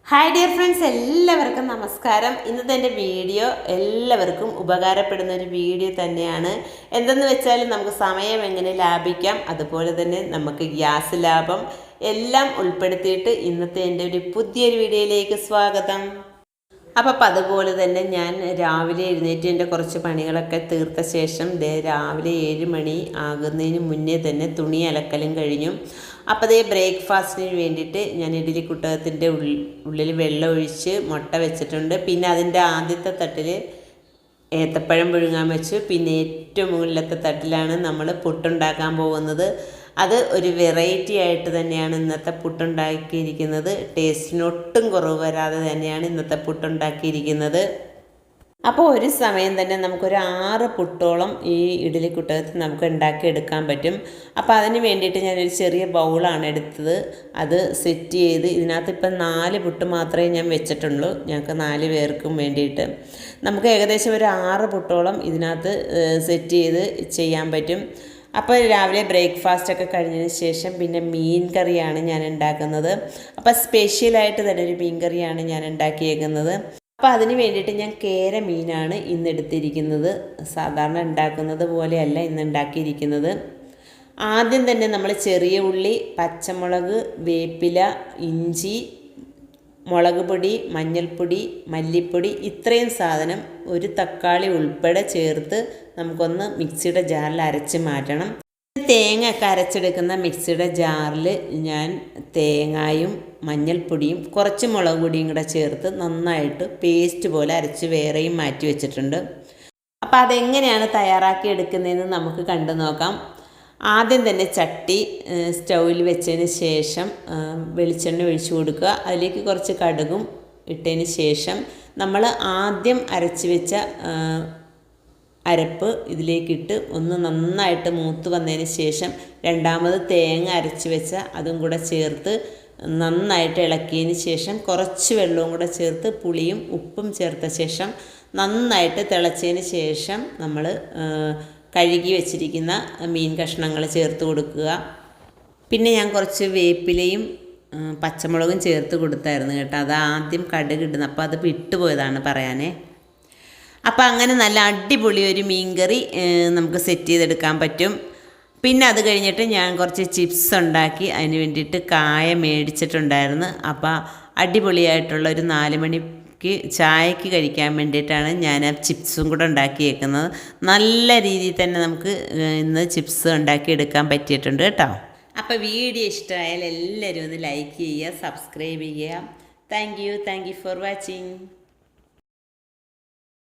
Hi dear friends, എല്ലാവർക്കും നമസ്കാരം. ഇന്നത്തെ എൻ്റെ വീഡിയോ എല്ലാവർക്കും ഉപകാരപ്പെടുന്ന ഒരു വീഡിയോ തന്നെയാണ്. എന്തെന്ന് വെച്ചാൽ നമുക്ക് സമയം എങ്ങനെ ലാഭിക്കാം, അതുപോലെ തന്നെ നമുക്ക് ഗ്യാസ് ലാഭം എല്ലാം ഉൾപ്പെടുത്തിയിട്ട് ഇന്നത്തെ എൻ്റെ ഒരു പുതിയൊരു വീഡിയോയിലേക്ക് സ്വാഗതം. അപ്പം അതുപോലെ തന്നെ ഞാൻ രാവിലെ എഴുന്നേറ്റ് എൻ്റെ കുറച്ച് പണികളൊക്കെ തീർത്ത ശേഷം രാവിലെ 7 മണി ആകുന്നതിന് മുന്നേ തന്നെ തുണി അലക്കലും കഴിഞ്ഞു. അപ്പോൾ ബ്രേക്ക്ഫാസ്റ്റിന് വേണ്ടിയിട്ട് ഞാൻ ഇഡ്ഡലി കുട്ടകത്തിൻ്റെ ഉള്ളിൽ വെള്ളം ഒഴിച്ച് മുട്ട വെച്ചിട്ടുണ്ട്. പിന്നെ അതിൻ്റെ ആദ്യത്തെ തട്ടിൽ ഏത്തപ്പഴം പുഴുങ്ങാൻ വെച്ചു. പിന്നെ ഏറ്റവും മുകളിലത്തെ തട്ടിലാണ് നമ്മൾ പുട്ടുണ്ടാക്കാൻ പോകുന്നത്. അത് ഒരു വെറൈറ്റി ആയിട്ട് തന്നെയാണ് ഇന്നത്തെ പുട്ടുണ്ടാക്കിയിരിക്കുന്നത്. ടേസ്റ്റിനൊട്ടും കുറവ് വരാതെ തന്നെയാണ് ഇന്നത്തെ പുട്ടുണ്ടാക്കിയിരിക്കുന്നത്. അപ്പോൾ ഒരു സമയം തന്നെ നമുക്കൊരു 6 പുട്ടോളം ഈ ഇഡ്ഡലി കുട്ടകത്തിൽ നമുക്ക് ഉണ്ടാക്കിയെടുക്കാൻ പറ്റും. അപ്പോൾ അതിന് വേണ്ടിയിട്ട് ഞാനൊരു ചെറിയ ബൗളാണ് എടുത്തത്. അത് സെറ്റ് ചെയ്ത് ഇതിനകത്ത് ഇപ്പം 4 പുട്ട് മാത്രമേ ഞാൻ വെച്ചിട്ടുള്ളൂ. ഞങ്ങൾക്ക് 4 പേർക്കും വേണ്ടിയിട്ട് നമുക്ക് ഏകദേശം ഒരു 6 പുട്ടോളം ഇതിനകത്ത് സെറ്റ് ചെയ്ത് ചെയ്യാൻ പറ്റും. അപ്പോൾ രാവിലെ ബ്രേക്ക്ഫാസ്റ്റൊക്കെ കഴിഞ്ഞതിന് ശേഷം പിന്നെ മീൻ കറിയാണ് ഞാൻ ഉണ്ടാക്കുന്നത്. അപ്പോൾ സ്പെഷ്യലായിട്ട് തന്നെ ഒരു മീൻ കറിയാണ് ഞാൻ ഉണ്ടാക്കിയേക്കുന്നത്. അപ്പോൾ അതിന് വേണ്ടിയിട്ട് ഞാൻ കേര മീനാണ് ഇന്ന് എടുത്തിരിക്കുന്നത്. സാധാരണ ഉണ്ടാക്കുന്നത് പോലെയല്ല ഇന്ന് ഉണ്ടാക്കിയിരിക്കുന്നത്. ആദ്യം തന്നെ നമ്മൾ ചെറിയ ഉള്ളി, പച്ചമുളക്, വേപ്പില, ഇഞ്ചി, മുളക് പൊടി, മഞ്ഞൾപ്പൊടി, മല്ലിപ്പൊടി, ഇത്രയും സാധനം, ഒരു തക്കാളി ഉൾപ്പെടെ ചേർത്ത് നമുക്കൊന്ന് മിക്സിയുടെ ജാറിൽ അരച്ച് മാറ്റണം. തേങ്ങ ഒക്കെ അരച്ചെടുക്കുന്ന മിക്സിയുടെ ജാറിൽ ഞാൻ തേങ്ങയും മഞ്ഞൾപ്പൊടിയും കുറച്ച് മുളക് പൊടിയും കൂടെ ചേർത്ത് നന്നായിട്ട് പേസ്റ്റ് പോലെ അരച്ച് വേറെയും മാറ്റി വെച്ചിട്ടുണ്ട്. അപ്പോൾ അതെങ്ങനെയാണ് തയ്യാറാക്കി എടുക്കുന്നതെന്ന് നമുക്ക് കണ്ടു നോക്കാം. ആദ്യം തന്നെ ചട്ടി സ്റ്റൗവിൽ വെച്ചതിന് ശേഷം വെളിച്ചെണ്ണ ഒഴിച്ചു കൊടുക്കുക. അതിലേക്ക് കുറച്ച് കടുകും ഇട്ടതിന് ശേഷം നമ്മൾ ആദ്യം അരച്ച് വെച്ച അരപ്പ് ഇതിലേക്കിട്ട് ഒന്ന് നന്നായിട്ട് മൂത്ത് വന്നതിന് ശേഷം രണ്ടാമത് തേങ്ങ അരച്ച് വെച്ച അതും കൂടെ ചേർത്ത് നന്നായിട്ട് ഇളക്കിയതിന് ശേഷം കുറച്ച് വെള്ളവും കൂടെ ചേർത്ത് പുളിയും ഉപ്പും ചേർത്ത ശേഷം നന്നായിട്ട് തിളച്ചതിന് ശേഷം നമ്മൾ കഴുകി വെച്ചിരിക്കുന്ന മീൻ കഷ്ണങ്ങൾ ചേർത്ത് കൊടുക്കുക. പിന്നെ ഞാൻ കുറച്ച് വേപ്പിലയും പച്ചമുളകും ചേർത്ത് കൊടുത്തായിരുന്നു കേട്ടോ. അത് ആദ്യം കടുക് ഇടുന്നത്, അപ്പോൾ അത് വിട്ടുപോയതാണ് പറയാനേ. അപ്പോൾ അങ്ങനെ നല്ല അടിപൊളി ഒരു മീൻ കറി നമുക്ക് സെറ്റ് ചെയ്തെടുക്കാൻ പറ്റും. പിന്നെ അത് കഴിഞ്ഞിട്ട് ഞാൻ കുറച്ച് ചിപ്സ് ഉണ്ടാക്കി. അതിന് വേണ്ടിയിട്ട് കായ മേടിച്ചിട്ടുണ്ടായിരുന്നു. അപ്പോൾ അടിപൊളിയായിട്ടുള്ള ഒരു 4 മണിക്ക് ചായക്ക് കഴിക്കാൻ വേണ്ടിയിട്ടാണ് ഞാൻ ആ ചിപ്സും കൂടെ ഉണ്ടാക്കിയേക്കുന്നത്. നല്ല രീതിയിൽ തന്നെ നമുക്ക് ഇന്ന് ചിപ്സ് ഉണ്ടാക്കിയെടുക്കാൻ പറ്റിയിട്ടുണ്ട് കേട്ടോ. അപ്പോൾ വീഡിയോ ഇഷ്ടമായാൽ എല്ലാവരും ഒന്ന് ലൈക്ക് ചെയ്യുക, സബ്സ്ക്രൈബ് ചെയ്യുക. Thank you for watching.